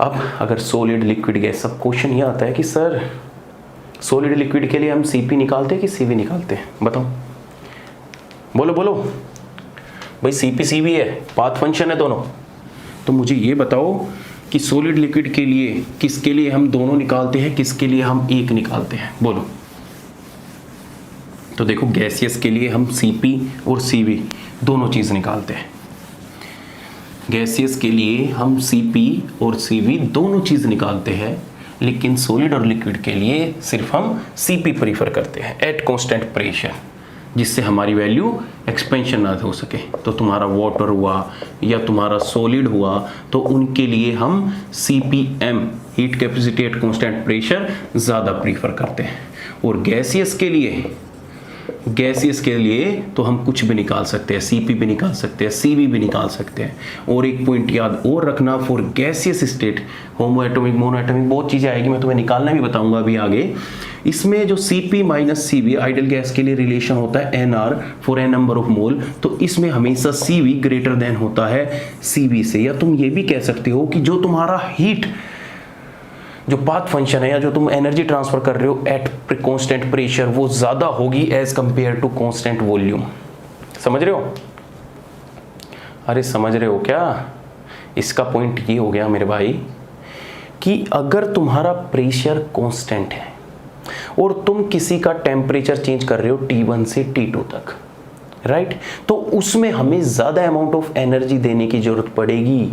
अब अगर solid liquid gas, सब क्वेश्चन ये आता है कि सर सॉलिड लिक्विड के लिए हम सीपी निकालते हैं कि सीवी निकालते हैं, बताओ, बोलो बोलो भाई। सीपी सीवी है, पाथ फंक्शन है दोनों। तो मुझे ये बताओ कि सॉलिड लिक्विड के लिए किसके लिए हम दोनों निकालते हैं, किसके लिए हम एक निकालते हैं, बोलो। तो देखो गैसियस के लिए हम सीपी और सीवी दोनों चीज निकालते हैं। गैसियस के लिए हम सीपी और सीवी दोनों चीज निकालते हैं, लेकिन सॉलिड और लिक्विड के लिए सिर्फ हम सीपी प्रीफर करते हैं एट कांस्टेंट प्रेशर, जिससे हमारी वैल्यू एक्सपेंशन ना हो सके। तो तुम्हारा वाटर हुआ या तुम्हारा सॉलिड हुआ तो उनके लिए हम CPM heat capacity at constant pressure ज़्यादा प्रीफर करते हैं। और गैसियस के लिए तो हम कुछ भी निकाल सकते हैं, CP भी निकाल सकते हैं, CV भी निकाल सकते हैं। और एक पॉइंट याद और रखना, for gaseous state homo atomic, mono atomic, बहुत चीज़ें आएगी, मैं तुम्हें निकालना भी बताऊंगा अभी आगे। इसमें जो CP minus CV ideal gas के लिए रिलेशन होता है NR for n number of mole, तो इसमें हमेशा CV ग्रेटर देन होता है CV से। या तुम ये भी कह सकते हो कि जो तुम्हारा हीट जो पाथ फंक्शन है या जो तुम एनर्जी ट्रांसफर कर रहे हो एट कांस्टेंट प्रेशर वो ज़्यादा होगी as compared to constant volume. समझ रहे हो? अरे समझ रहे हो क्या? इसका पॉइंट ये हो गया मेरे भाई कि अगर तुम्हारा प्रेशर कांस्टेंट है और तुम किसी का टेम्परेचर चेंज कर रहे हो T1 से T2 तक, राइट, तो उसमें हमें ज़्यादा अमाउंट ऑफ एनर्जी देने की जरूरत पड़ेगी,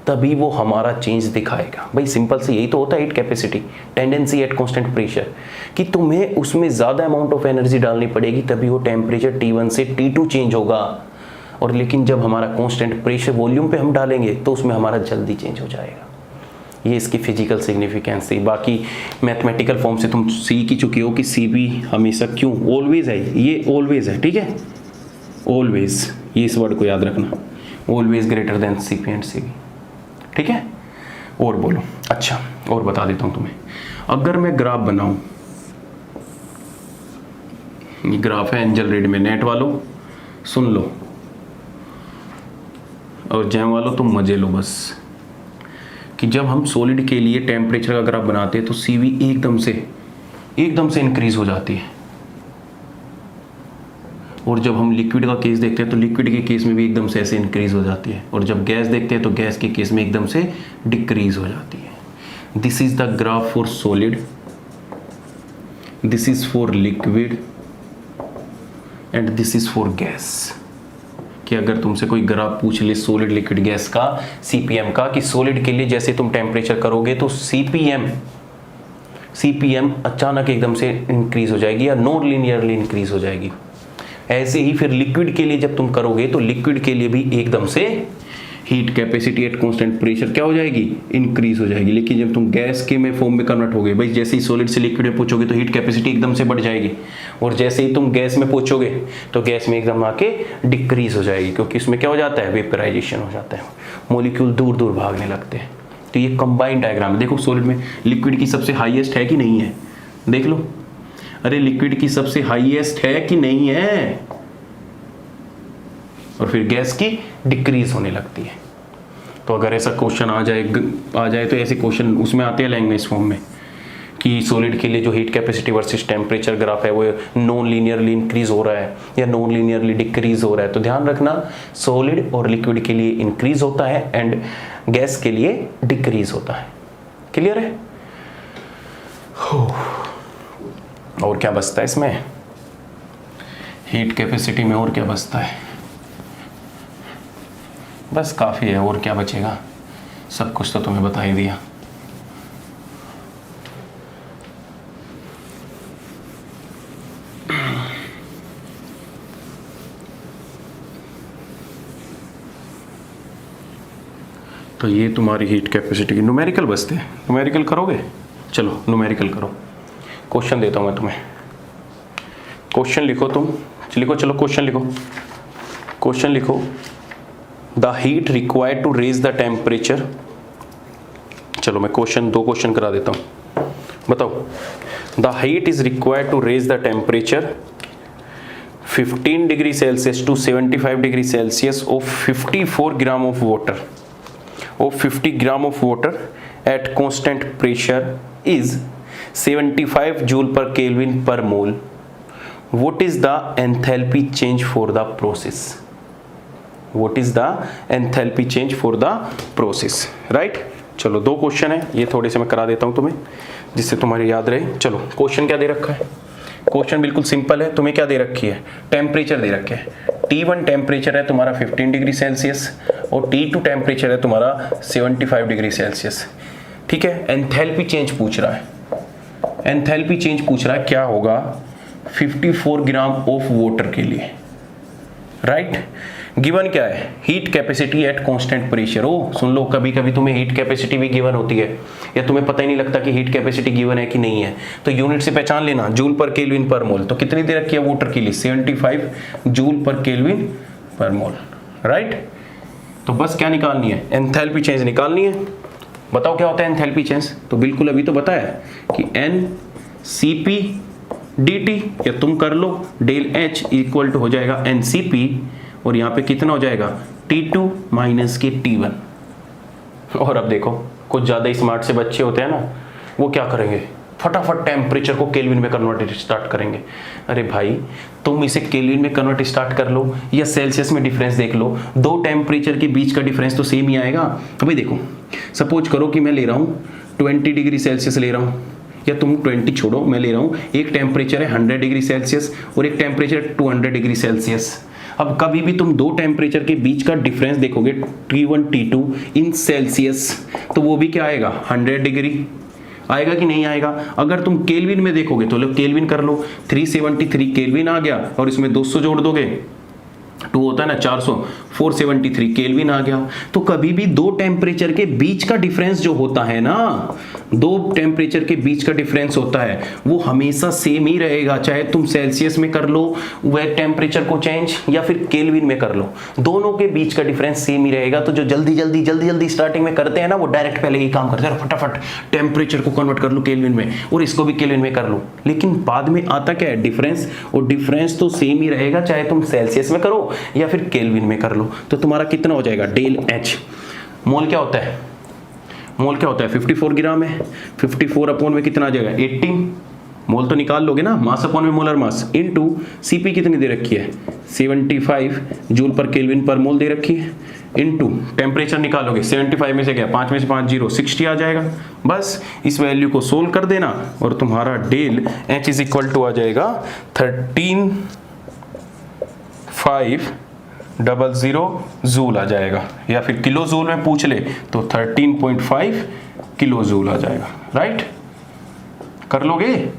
तभी वो हमारा चेंज दिखाएगा। भाई सिंपल से यही तो होता है heat capacity tendency eight constant pressure, कि तुम्हें उसमें ज़्यादा अमाउंट ऑफ एनर्जी डालनी पड़ेगी तभी वो टेम्परेचर T1 से T2 चेंज होगा। और लेकिन जब हमारा कांस्टेंट प्रेशर वॉल्यूम पे हम डालेंगे तो उसमें हमारा जल्दी चेंज हो जाएगा। ये इसकी फिजिकल सिग्निफिकेंस है। बाकी मैथमेटिकल फॉर्म से तुम सीख ही चुके हो कि CP हमेशा क्यों ऑलवेज है, ये ऑलवेज है, ठीक है, ऑलवेज, ये इस वर्ड को याद रखना, always greater than CP and CV, ठीक है। और बोलो, अच्छा और बता देता हूं तुम्हें, अगर मैं ग्राफ बनाऊं, ये ग्राफ है एंजल रेड में, नेट वालों सुन लो और जैम वालों तुम मजे लो बस, कि जब हम सॉलिड के लिए टेम्परेचर का ग्राफ बनाते हैं तो CV एकदम से इंक्रीज हो जाती है, और जब हम लिक्विड का केस देखते हैं तो लिक्विड के केस में भी एकदम से ऐसे इंक्रीज हो जाती है, और जब गैस देखते हैं तो गैस के केस में एकदम से डिक्रीज हो जाती है। This is the graph for solid, this is for liquid and this is for gas. कि अगर तुमसे कोई ग्राफ पूछ ले सॉलिड लिक्विड गैस का CPM का, कि सॉलिड के लिए जैसे तुम टेम्परेचर करोगे तो CPM अचानक एकदम से इंक्रीज हो जाएगी या नॉन लीनियरली इंक्रीज हो जाएगी। ऐसे ही फिर लिक्विड के लिए जब तुम करोगे तो लिक्विड के लिए भी एकदम से heat capacity at constant pressure क्या हो जाएगी, इंक्रीज हो जाएगी। लेकिन जब तुम गैस के में फॉर्म में कन्वर्ट हो गए, भाई जैसे ही सॉलिड से लिक्विड में पहुंचोगे तो हीट कैपेसिटी एकदम से बढ़ जाएगी, और जैसे ही तुम गैस में पहुंचोगे तो गैस में एकदम आके डिक्रीज हो जाएगी, क्योंकि इसमें क्या हो जाता है, वेपराइजेशन हो जाता है, मॉलिक्यूल दूर दूर भागने लगते हैं। तो ये कंबाइंड डायग्राम है। देखो सॉलिड में लिक्विड की सबसे हाईएस्ट है कि नहीं है, देख लो, अरे लिक्विड की सबसे हाईएस्ट है कि नहीं है, और फिर गैस की डिक्रीज होने लगती है। तो अगर ऐसा क्वेश्चन आ जाए तो ऐसे क्वेश्चन उसमें आते हैं लैंग्वेज फॉर्म में, कि सॉलिड के लिए जो heat capacity versus temperature graph है वो नॉन लीनियरली इंक्रीज हो रहा है या नॉन लीनियरली डिक्रीज हो रहा है। तो ध्यान रखना, सॉलिड और लिक्विड के लिए इंक्रीज होता है एंड गैस के लिए डिक्रीज होता है। क्लियर है? और क्या बचता है इसमें, हीट कैपेसिटी में और क्या बचता है, बस काफ़ी है, और क्या बचेगा, सब कुछ तो तुम्हें बता ही दिया। तो ये तुम्हारी हीट कैपेसिटी की न्यूमेरिकल बचते हैं। न्यूमेरिकल करोगे? चलो न्यूमेरिकल करो। क्वेश्चन देता हूँ मैं तुम्हें, क्वेश्चन लिखो तुम, लिखो, चलो क्वेश्चन लिखो, क्वेश्चन लिखो। The heat required to raise the temperature, चलो मैं क्वेश्चन, दो क्वेश्चन करा देता हूँ, बताओ। The heat is required to raise the temperature 15 degree celsius to 75 degree celsius of 54 gram of water, of 50 gram of water at constant pressure is 75 joule per Kelvin per mole. What is the enthalpy change for the process? What is the enthalpy change for the process? Right? चलो दो question है, ये थोड़े से मैं करा देता हूँ तुम्हें जिससे तुम्हारे याद रहे। चलो क्वेश्चन क्या दे रखा है? क्वेश्चन बिल्कुल सिंपल है। तुम्हें क्या दे रखी है? टेम्परेचर दे रखे है। T1 टेम्परेचर है तुम्हारा 15 डिग्री सेल्सियस और T2 टेम्परेचर है तुम्हारा 75 डिग्री सेल्सियस। ठीक है, एंथैल्पी चेंज पूछ रहा है। एंथैल्पी चेंज पूछ रहा है क्या होगा 54 ग्राम ऑफ वाटर के लिए। राइट, गिवन क्या है? Heat capacity at constant pressure. ओ सुन लो, कभी कभी तुम्हें हीट कैपेसिटी भी गिवन होती है या तुम्हें पता ही नहीं लगता कि हीट कैपेसिटी गिवन है कि नहीं है, तो यूनिट से पहचान लेना, जूल पर केल्विन पर मोल। तो कितनी दे रखी है वाटर के लिए? 75 जूल पर केल्विन पर मोल। राइट, तो बस क्या निकालनी है? एंथैल्पी चेंज निकालनी है। बताओ क्या होता है एंथैल्पी चेंज? तो बिल्कुल अभी तो बताया कि n C p d T, या तुम कर लो डेल एच इक्वल टू हो जाएगा एन सी पी, और यहाँ पे कितना हो जाएगा T2 माइनस के T1। और अब देखो कुछ ज़्यादा स्मार्ट से बच्चे होते हैं ना, वो क्या करेंगे? फटाफट टेम्परेचर को केल्विन में कन्वर्ट स्टार्ट करेंगे। अरे भाई, तुम इसे केल्विन में कन्वर्ट स्टार्ट कर लो या सेल्सियस में डिफरेंस देख लो, दो टेम्परेचर के बीच का डिफरेंस तो सेम ही आएगा। अभी देखो, सपोज करो कि मैं ले रहा हूँ 20 डिग्री सेल्सियस ले रहा हूँ, या तुम 20 छोड़ो, मैं ले रहा हूँ एक टेम्परेचर है 100 डिग्री सेल्सियस और एक टेम्परेचर 200 डिग्री सेल्सियस। अब कभी भी तुम दो टेम्परेचर के बीच का डिफरेंस देखोगे T1 T2 इन सेल्सियस, तो वो भी क्या आएगा? 100 डिग्री आएगा कि नहीं आएगा? अगर तुम केल्विन में देखोगे तो लो केल्विन कर लो, 373 केल्विन आ गया और इसमें 200 जोड़ दोगे, 2 होता है ना 400, 473 केल्विन आ गया। तो कभी भी दो टेम्परेचर के बीच का डिफरेंस जो होता है ना, दो टेम्परेचर के बीच का डिफरेंस होता है वो हमेशा सेम ही रहेगा, चाहे तुम सेल्सियस में कर लो वह टेम्परेचर को चेंज या फिर केल्विन में कर लो, दोनों के बीच का डिफरेंस सेम ही रहेगा। तो जो जल्दी जल्दी स्टार्टिंग में करते हैं ना, वो डायरेक्ट पहले ये काम करते हैं, फटाफट टेम्परेचर को कन्वर्ट कर लो केल्विन में और इसको भी केल्विन में कर लो। लेकिन बाद में आता क्या है? डिफरेंस, और डिफरेंस तो सेम ही रहेगा चाहे तुम सेल्सियस में करो या फिर केल्विन में कर लो। तो तुम्हारा कितना हो जाएगा? Del H. मोल क्या होता है? मोल क्या होता है? 54 ग्राम है, 54 अपॉन में कितना आ जाएगा? 18। मोल तो निकाल लोगे ना, मास अपॉन में मोलर मास, इनटू सीपी कितनी दे रखी है? 75 जूल पर केल्विन पर मोल दे रखी है, इनटू टेम्परेचर निकालोगे, 75 में से क्या 5 में से 5 0, 60 आ जाएगा। बस इस वैल्यू को सोल्व कर देना और तुम्हारा del H is equal to आ जाएगा 13,500 जूल आ जाएगा, या फिर किलो जूल में पूछ ले तो 13.5 किलो जूल आ जाएगा। राइट, कर लोगे?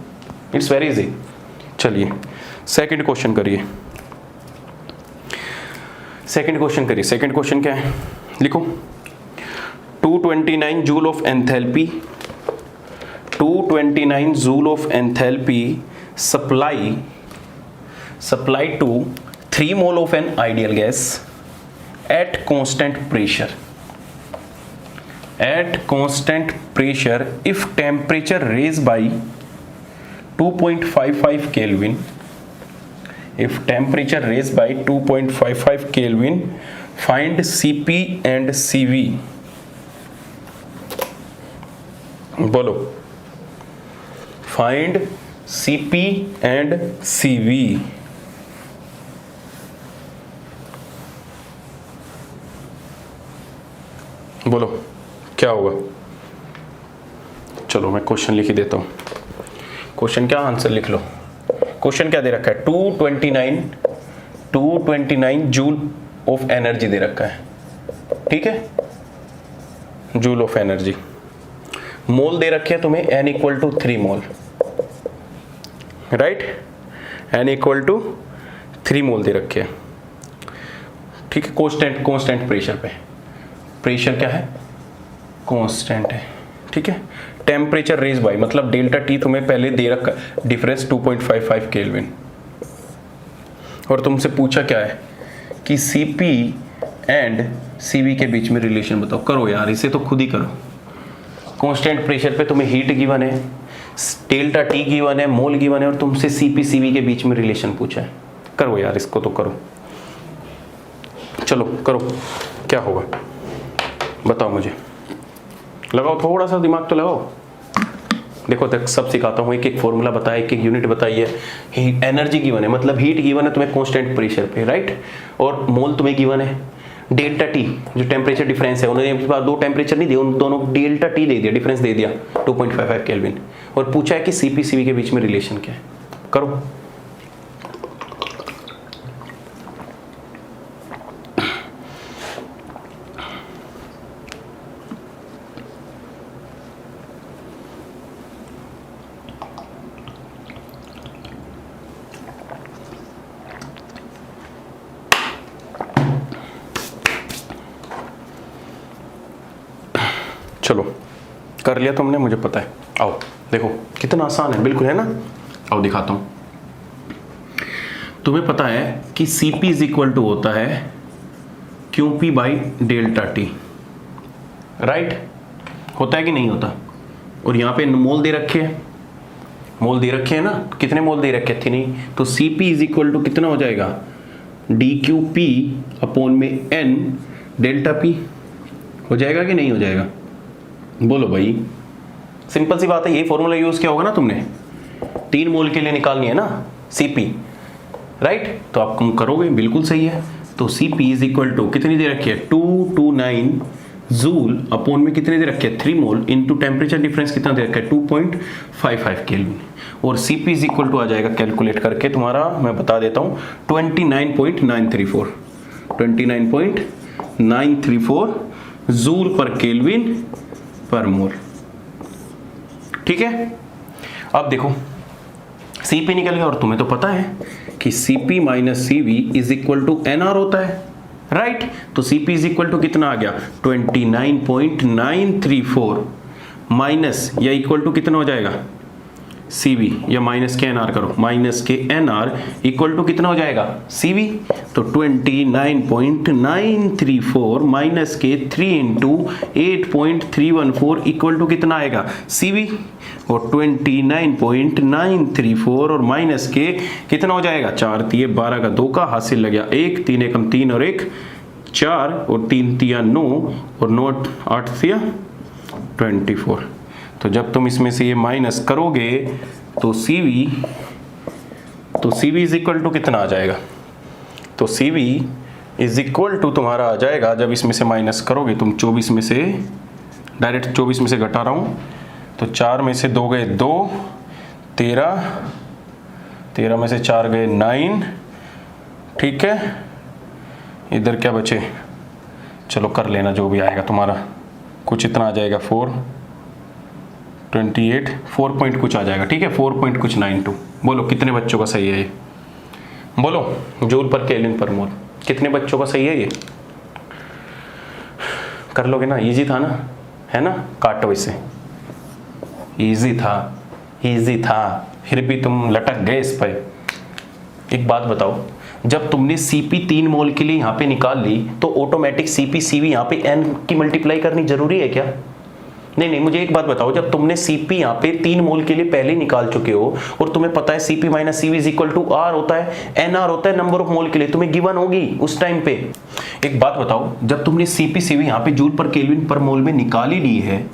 It's very easy. चलिए सेकंड क्वेश्चन करिए। सेकंड क्वेश्चन क्या है? लिखो 229 joule of enthalpy, 229 joule of enthalpy supply to 3 mole of an ideal gas at constant pressure. At constant pressure, if temperature raised by 2.55 Kelvin, if temperature raised by 2.55 Kelvin, find Cp and Cv. बोलो, find Cp and Cv. बोलो क्या होगा? चलो मैं question लिख ही देता हूँ। Question क्या, आंसर लिख लो। क्वेश्चन क्या दे रखा है? 229 जूल ऑफ एनर्जी दे रखा है। ठीक है, जूल ऑफ एनर्जी। मोल दे रखे हैं तुम्हें n equal to 3 mole. Right, n equal to 3 mole दे रखे हैं। ठीक है, कांस्टेंट प्रेशर पे, प्रेशर क्या है? कांस्टेंट है। ठीक है, टेम्परेचर रेज बाय मतलब डेल्टा टी तुम्हें पहले दे रखा डिफरेंस 2.55 केल्विन, और तुमसे पूछा क्या है कि सीपी एंड सीवी के बीच में रिलेशन बताओ। करो यार, इसे तो खुद ही करो। कांस्टेंट प्रेशर पे तुम्हें हीट गिवन है, डेल्टा टी गिवन है, मोल गिवन है, और तुमसे सीपी सीवी के बीच में रिलेशन पूछा है। करो यार, इसको तो करो। चलो करो, क्या होगा बताओ मुझे। लगाओ, थोड़ा सा दिमाग तो लगाओ। देखो तक सब सिखाता हूँ, एक एक फॉर्मूला बताया, एक एक यूनिट बताई है। एनर्जी गिवन है, मतलब हीट गिवन है तुम्हें कांस्टेंट प्रेशर पे, राइट। और मोल तुम्हें गिवन है। डेल्टा टी जो टेम्परेचर डिफरेंस है, उन्होंने अपने पास दो टेम्परेचर नहीं दिए, उन दोनों डेल्टा टी दे दिया, डिफरेंस दे दिया 2.55 केल्विन। और पूछा है कि सीपी सीवी के बीच में रिलेशन क्या है। करो। चलो कर लिया तुमने, मुझे पता है। आओ देखो कितना आसान है, बिल्कुल है ना। आओ दिखाता हूं। तुम्हें पता है कि Cp इज इक्वल टू होता है QP by delta T, right. होता है कि नहीं होता। और यहां पे मोल दे रखे हैं, मोल दे रखे हैं ना, कितने मोल दे रखे थे नहीं, तो Cp इज इक्वल टू कितना हो जाएगा, dQp अपॉन में n डेल्टा पी। हो जाएगा कि नहीं हो जाएगा, बोलो भाई। सिंपल सी बात है, ये फॉर्मूला यूज किया होगा ना तुमने, 3 मोल के लिए निकालनी है ना Cp, राइट। तो आप तुम करोगे, बिल्कुल सही है। तो Cp इज इक्वल टू कितनी दे रखी है, 229 जूल अपॉन में कितने दे रखे हैं, 3 मोल इंटू टेम्परेचर डिफरेंस कितना दे रखा है, 2.55 केल्विन। और Cp इज इक्वल टू आ जाएगा कैलकुलेट करके तुम्हारा, मैं बता देता हूँ, 29.934 29.934 जूल पर केल्विन पर मोल। ठीक है। अब देखो Cp निकल गया, और तुम्हें तो पता है कि Cp minus Cv is equal to NR होता है, राइट। तो Cp इज इक्वल टू कितना आ गया, 29.934 माइनस या इक्वल टू कितना हो जाएगा, Cv या माइनस के NR करो, माइनस के NR इक्वल टू कितना हो जाएगा, Cv। तो 29.934 माइनस के 3 इंटू 8.314 इक्वल टू कितना आएगा, Cv। और 29.934 और माइनस के कितना हो जाएगा, 4 तिये 12 का 2 का हासिल लग गया 1, 3 एकम 3 और 1 4 और 3 तिया 9 और 9 8 तिया 24। तो जब तुम इसमें से ये माइनस करोगे तो CV इज इक्वल टू कितना आ जाएगा, तो CV इज इक्वल टू तुम्हारा आ जाएगा, जब इसमें से माइनस करोगे तुम 24 में से, डायरेक्ट 24 में से घटा रहा हूँ, तो 4 में से 2 गए 2, 13 में से 4 गए 9, ठीक है। इधर क्या बचे, चलो कर लेना जो भी आएगा तुम्हारा, कुछ इतना आ जाएगा 28 4 पॉइंट कुछ आ जाएगा, ठीक है, 4 पॉइंट कुछ 92। बोलो कितने बच्चों का सही है ये, बोलो जूल पर केल्विन पर मोल, कितने बच्चों का सही है ये, कर लोगे ना। इजी था ना, है ना। काटो इसे, इजी था फिर भी तुम लटक गए इस पर। एक बात बताओ, जब तुमने Cp 3 मोल के लिए यहाँ पे निकाल ली तो ऑटोमेटिक Cp Cv यहाँ पे n की मल्टीप्लाई करनी जरूरी है क्या? नहीं, मुझे एक बात बताओ, जब तुमने Cp यहाँ पे 3 मोल के लिए पहले निकाल चुके हो और तुम्हें पता है Cp minus Cv is equal to R होता है, NR होता है नंबर ऑफ मोल के लिए, तुम्हें गिवन होगी उस टाइम पे। एक बात बताओ, जब तुमने Cp Cv यहाँ पे जूल पर केल्विन पर मोल में निकाल ही ली है,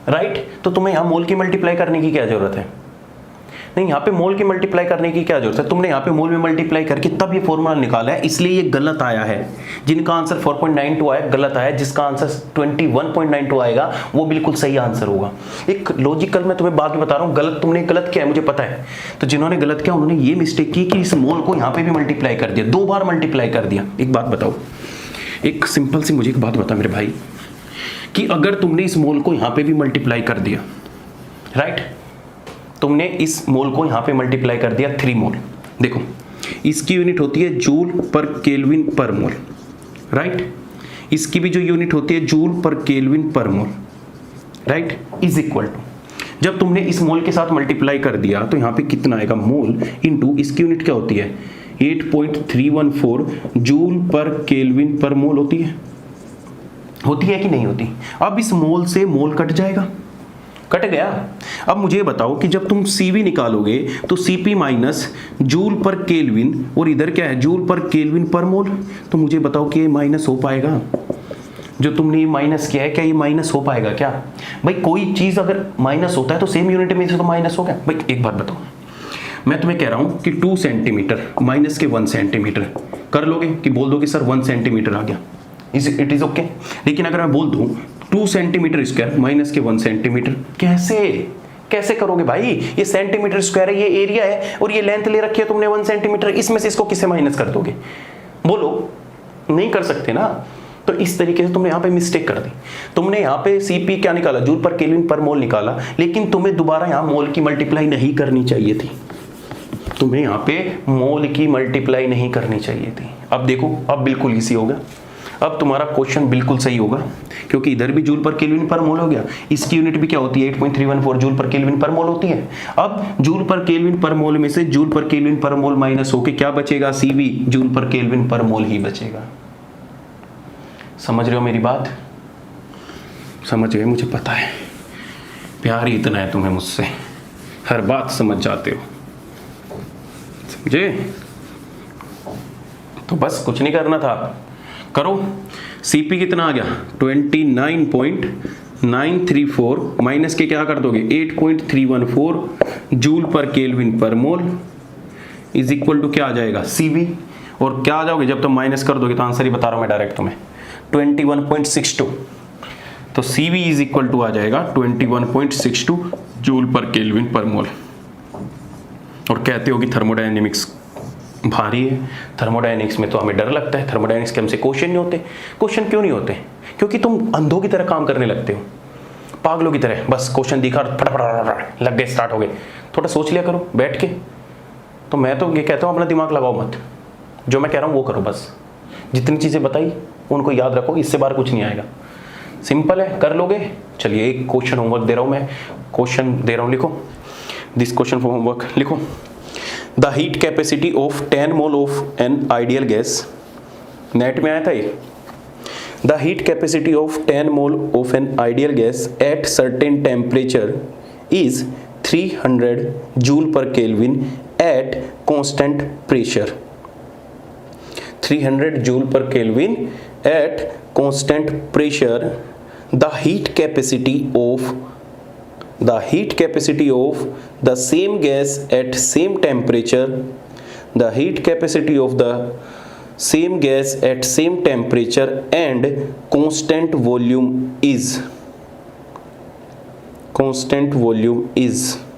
राइट, तो तुम्हें यहाँ मोल की मल्टीप्लाई करने की क्या जरूरत है? नहीं, यहाँ पे मोल की मल्टीप्लाई करने की क्या जरूरत है? तुमने यहाँ पे मोल में मल्टीप्लाई करके तब ये फॉर्मूला निकाला है, इसलिए ये गलत आया है। जिनका आंसर 4.92 आया गलत आया, जिसका आंसर 21.92 आएगा वो बिल्कुल सही आंसर होगा। एक लॉजिकल मैं तुम्हें बाकी बता रहा हूँ, गलत किया है मुझे पता है। तो जिन्होंने गलत किया उन्होंने ये मिस्टेक की कि इस मोल को यहाँ पे भी मल्टीप्लाई कर दिया, 2 बार मल्टीप्लाई कर दिया। एक बात बताओ, एक सिंपल सी मुझे एक बात बता मेरे भाई, कि अगर तुमने इस मोल को यहाँ पे भी मल्टीप्लाई कर दिया, राइट, तुमने इस मोल को यहाँ पे मल्टीप्लाई कर दिया 3 मोल, देखो इसकी यूनिट होती है जूल पर केल्विन पर मोल, राइट, इसकी भी जो यूनिट होती है जूल पर केल्विन पर मोल, राइट, इज इक्वल टू, जब तुमने इस मोल के साथ मल्टीप्लाई कर दिया तो यहाँ पे कितना आएगा, मोल इनटू इसकी यूनिट क्या होती है 8.314 जूल पर केल्विन पर मोल होती है कि नहीं होती? अब इस मोल से मोल कट जाएगा, कट गया। अब मुझे बताओ कि जब तुम Cv निकालोगे तो Cp माइनस जूल पर केल्विन और इधर क्या है जूल पर केल्विन पर मोल, तो मुझे बताओ कि ये माइनस हो पाएगा? जो तुमने ये माइनस किया है, क्या ये माइनस हो पाएगा क्या? भाई कोई चीज अगर माइनस होता है तो सेम यूनिट में से तो माइनस हो गया। भाई एक बात बताओ, मैं तुम्हें कह रहा हूं कि 2 सेंटीमीटर माइनस के 1 सेंटीमीटर कर लोगे कि बोल दो कि सर 1 सेंटीमीटर आ गया, इट इज ओके। लेकिन अगर मैं बोल दूं 2 सेंटीमीटर स्क्वायर माइनस के 1 सेंटीमीटर, कैसे करोगे भाई? ये सेंटीमीटर स्क्वायर है, ये एरिया है, और ये लेंथ ले रखी है तुमने 1 सेंटीमीटर, इसमें से इसको किससे माइनस कर दोगे? बोलो, नहीं कर सकते ना। तो इस तरीके से तुमने यहाँ पे मिस्टेक कर दी। तुमने यहाँ पे सीपी क्या निकाला, जूल पर केल्विन पर मोल निकाला, लेकिन तुम्हें दोबारा यहाँ मोल की मल्टीप्लाई नहीं करनी चाहिए थी। तुम्हें यहाँ पे मोल की मल्टीप्लाई नहीं करनी चाहिए थी। अब देखो, अब बिल्कुल इजी होगा, अब तुम्हारा क्वेश्चन बिल्कुल सही होगा, क्योंकि इधर भी जूल पर केल्विन पर मोल हो गया, इसकी यूनिट भी क्या होती है 8.314 जूल पर केल्विन पर मोल होती है। अब जूल पर केल्विन पर मोल में से जूल पर केल्विन पर मोल माइनस होके क्या बचेगा? सीवी जूल पर केल्विन पर मोल ही बचेगा। समझ रहे हो मेरी बात? समझ गए? मुझे पता है, प्यार ही इतना है तुम्हें मुझसे, हर बात समझ जाते हो, समझे? तो बस कुछ नहीं करना था, करो। सीपी कितना आ गया? 29.934 माइनस के क्या कर दोगे 8.314 जूल पर केल्विन पर मोल इज इक्वल टू क्या आ जाएगा? सीवी। और क्या आ जाओगे जब तुम माइनस कर दोगे, तो आंसर ही बता रहा हूं मैं डायरेक्ट तुम्हें, 21.62। तो सीवी इज इक्वल टू आ जाएगा 21.62 जूल पर केल्विन पर मोल। और कहते हो कि थर्मोडायनेमिक्स भारी है, थर्मोडायनेमिक्स में तो हमें डर लगता है, थर्मोडायनेमिक्स के हमसे क्वेश्चन नहीं होते। क्वेश्चन क्यों नहीं होते? क्योंकि तुम अंधों की तरह काम करने लगते हो, पागलों की तरह, बस क्वेश्चन दिखा फटाफट लग गए, स्टार्ट हो गए। थोड़ा सोच लिया करो बैठ के। तो मैं तो ये कहता हूँ अपना दिमाग लगाओ मत, जो मैं कह रहा हूँ वो करो बस। जितनी चीज़ें बताई उनको याद रखो, इससे बाहर कुछ नहीं आएगा। सिंपल है, कर लोगे। चलिए एक क्वेश्चन होमवर्क दे रहा हूँ मैं, क्वेश्चन दे रहा हूँ, लिखो दिस क्वेश्चन फॉर होमवर्क। लिखो the heat capacity of 10 mole of an ideal gas, net में आया था ये। The heat capacity of 10 mole of an ideal gas at certain temperature is 300 joule पर kelvin eight constant pressure. 300 joule per Kelvin at constant pressure. The heat capacity of the same gas at same temperature. The heat capacity of the same gas at same temperature and constant volume is.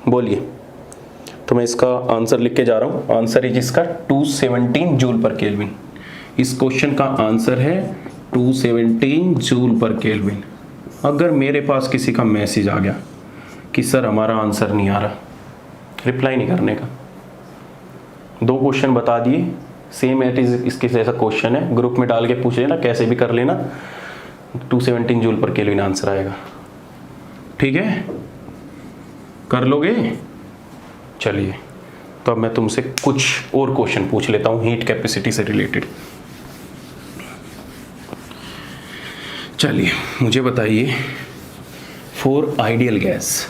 बोलिए। तो मैं इसका answer लिख के जा रहा हूँ। Answer है जिसका 217 जूल पर केल्विन। इस क्वेश्चन का आंसर है 217 जूल पर केल्विन। अगर मेरे पास किसी का मैसेज आ गया कि सर हमारा आंसर नहीं आ रहा, रिप्लाई नहीं करने का। 2 क्वेश्चन बता दिए, सेम एट इज इसके जैसा क्वेश्चन है, ग्रुप में डाल के पूछ लेना, कैसे भी कर लेना, 217 जूल पर केल्विन आंसर आएगा। ठीक है, कर लोगे? चलिए, तो अब मैं तुमसे कुछ और क्वेश्चन पूछ लेता हूँ हीट कैपेसिटी से रिलेटेड। चलिए मुझे बताइए, फॉर आइडियल गैस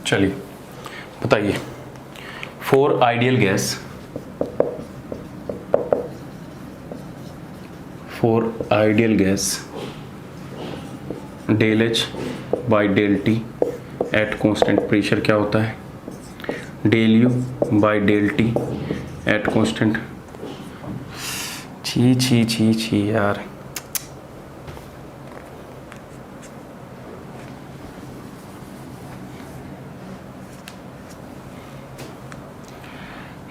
चलिए बताइए, for ideal gas, del H by del T at constant pressure क्या होता है? Del U by del T at constant. छी यार,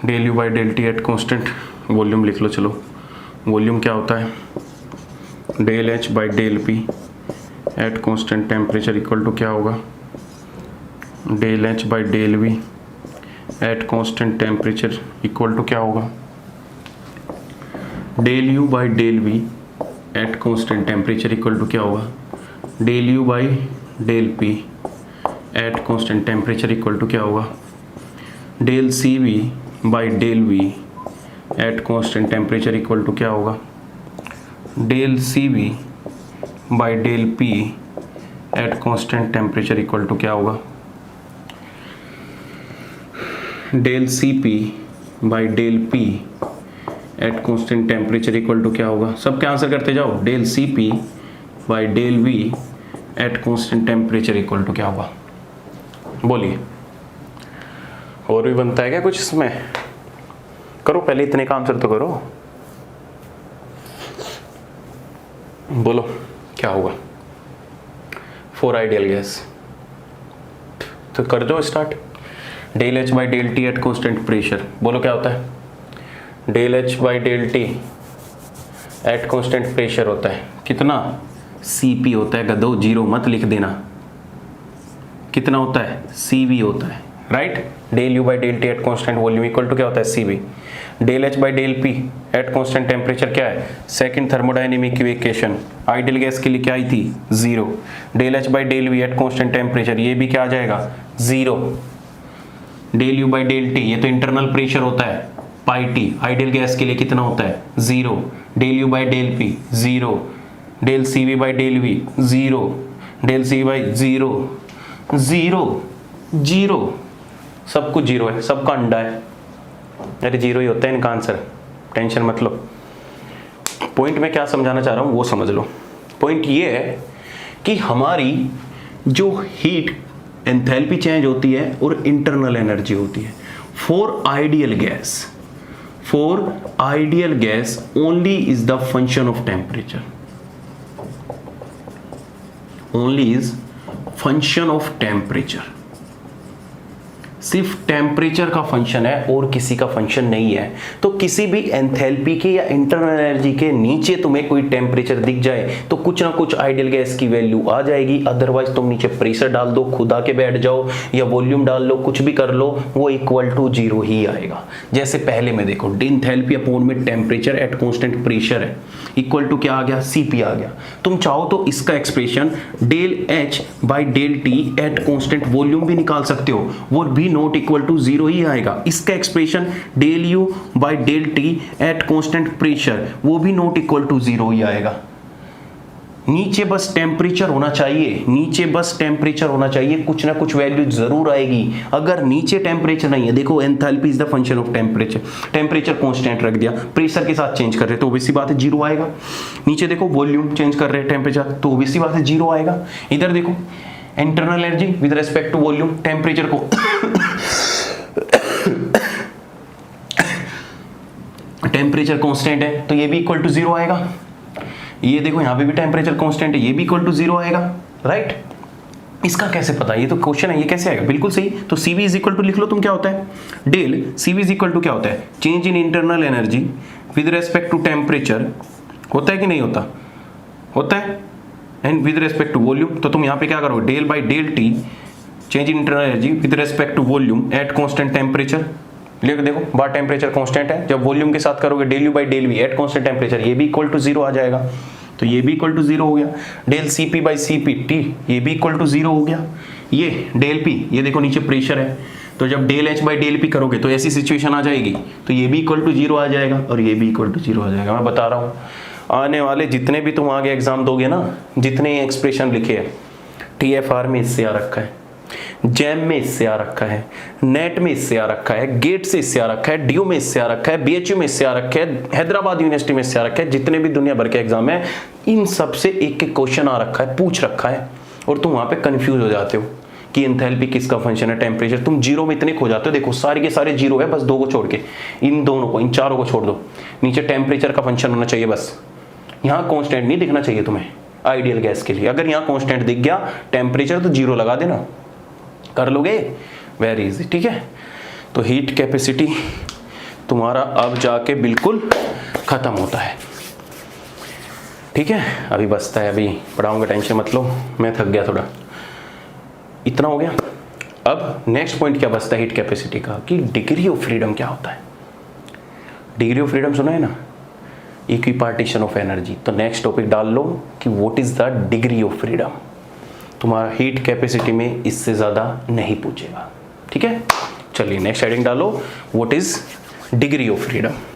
del U by del T at constant volume लिख लो। चलो, वॉल्यूम क्या होता है? Del H by del P at constant temperature equal to क्या होगा? Del H by del V at constant temperature equal to क्या होगा? Del U by del V at constant temperature equal to क्या होगा? Del U by del P at constant temperature equal to क्या होगा? Del C V by del V at constant temperature equal to क्या होगा? Del C B by del P at constant temperature equal to क्या होगा, del C P by del P at constant temperature equal to क्या होगा, सबके answer करते जाओ, del C P by del V at constant temperature equal to क्या होगा, बोलिए। और भी बनता है क्या कुछ इसमें, करो पहले इतने का आंसर तो करो, बोलो क्या होगा फॉर आइडियल गैस, तो कर दो start. Del H by del T at constant pressure, बोलो क्या होता है, del H by del T at constant pressure होता है कितना, सी पी होता है, गदो जीरो मत लिख देना, कितना होता है, सी वी होता है, right. Del U by del T at constant volume equal to क्या होता है, C V. Del H by del P at constant temperature क्या है, second thermodynamic equation, ideal gas के लिए क्या आई थी, zero. Del H by del V at constant temperature, ये भी क्या आ जाएगा, zero. Del U by del T, ये तो इंटरनल प्रेशर होता है, पाई टी, आइडियल गैस के लिए कितना होता है, zero. Del U by del P zero, del C V by del V zero, del C by zero, zero zero, सब कुछ जीरो है, सबका अंडा है, अरे जीरो ही होता है इनका आंसर, टेंशन मत लो। पॉइंट मैं क्या समझाना चाह रहा हूं वो समझ लो। पॉइंट ये है कि हमारी जो हीट एंथैल्पी चेंज होती है और इंटरनल एनर्जी होती है for ideal gas only is the function of temperature, only is function of temperature, सिर्फ टेम्परेचर का फंक्शन है और किसी का फंक्शन नहीं है। तो किसी भी एंथैल्पी के या इंटरनल एनर्जी के नीचे तुम्हें कोई टेम्परेचर दिख जाए तो कुछ ना कुछ आइडियल गैस की वैल्यू आ जाएगी, अदरवाइज तुम नीचे प्रेशर डाल दो, खुदा के बैठ जाओ या वॉल्यूम डाल लो, कुछ भी कर लो, वो इक्वल टू जीरो ही आएगा। जैसे पहले में देखो, एंथैल्पी अपॉन में टेम्परेचर एट कॉन्स्टेंट प्रेशर है, इक्वल टू क्या आ गया, सीपी आ गया। तुम चाहो तो इसका expression del H by del T at constant volume भी निकाल सकते हो, वो भी नॉट इक्वल टू जीरो ही आएगा। इसका expression del U by del T at constant pressure, वो भी नॉट इक्वल टू जीरो ही आएगा। नीचे बस टेम्परेचर होना चाहिए, नीचे बस टेम्परेचर होना चाहिए, कुछ ना कुछ वैल्यू जरूर आएगी। अगर नीचे टेम्परेचर नहीं है, देखो enthalpy is the function of temperature, temperature constant रख दिया, प्रेशर के साथ चेंज कर रहे तो ऑब्वियसली बात है जीरो आएगा। नीचे देखो वॉल्यूम चेंज कर रहे हैं टेम्परेचर, तो ऑब्वियसली बात है जीरो आएगा। इधर देखो internal energy with respect to volume, temperature को टेम्परेचर कांस्टेंट है तो ये भी इक्वल टू जीरो आएगा। ये देखो यहाँ पे भी टेम्परेचर कांस्टेंट है, ये भी इक्वल टू जीरो आएगा, राइट। इसका कैसे पता, ये तो क्वेश्चन है, ये कैसे आएगा, बिल्कुल सही। तो CV इज इक्वल टू लिख लो तुम, क्या होता है, del CV is equal to क्या होता है, change in internal energy with respect to temperature, होता है कि नहीं होता, होता है, and with respect to volume. तो तुम यहाँ पे क्या करोगे, del by del T change in internal energy with respect to volume at constant temperature, देखो बार टेम्परेचर कांस्टेंट है, जब वॉल्यूम के साथ करोगे del U by del V at constant temperature, ये भी इक्वल टू जीरो आ जाएगा, तो ये भी इक्वल टू जीरो हो गया। Del C P by C P T, ये भी इक्वल टू जीरो हो गया। ये डेल पी, ये देखो नीचे प्रेशर है, तो जब del H by del P करोगे तो ऐसी सिचुएशन आ जाएगी, तो ये भी इक्वल टू जीरो आ जाएगा और ये भी इक्वल टू जीरो आ जाएगा। मैं बता रहा हूँ आने वाले जितने भी तुम आगे एग्जाम दोगे ना, जितने एक्सप्रेशन लिखे हैं, TFR में इससे आ रखा है, जैम में इससे आ रखा है, नेट में इससे आ रखा है, गेट से इससे आ रखा है, DU में इससे आ रखा है, BHU में इससे आ रखा है, हैदराबाद यूनिवर्सिटी में इससे आ रखा है, जितने भी दुनिया भर के एग्जाम है इन सब से एक एक क्वेश्चन आ रखा है, पूछ रखा है, और तुम वहां पे कंफ्यूज हो जाते हो कि एंथैल्पी किसका फंक्शन है, टेम्परेचर। तुम जीरो में इतने खो जाते हो, देखो सारे के सारे जीरो है, बस दो को छोड़ के, इन दोनों को, इन चारों को छोड़ दो, नीचे टेम्परेचर का फंक्शन होना चाहिए बस, यहाँ कॉन्स्टेंट नहीं दिखना चाहिए तुम्हें आइडियल गैस के लिए। अगर यहाँ कॉन्स्टेंट दिख गया टेम्परेचर तो जीरो लगा देना, कर लोगे, वेरी इजी, ठीक है। तो हीट कैपेसिटी तुम्हारा अब जाके बिल्कुल खत्म होता है, ठीक है। अभी बचता है, अभी पढ़ाऊंगा, टेंशन मत लो, मैं थक गया थोड़ा, इतना हो गया। अब नेक्स्ट पॉइंट क्या बचता है हीट कैपेसिटी का, कि डिग्री ऑफ फ्रीडम क्या होता है। डिग्री ऑफ फ्रीडम सुना है ना, इक्विपार्टीशन ऑफ एनर्जी। तो नेक्स्ट टॉपिक डाल लो कि what is the degree of freedom. तुम्हारा हीट कैपेसिटी में इससे ज्यादा नहीं पूछेगा, ठीक है। चलिए नेक्स्ट हेडिंग डालो, what is degree of freedom.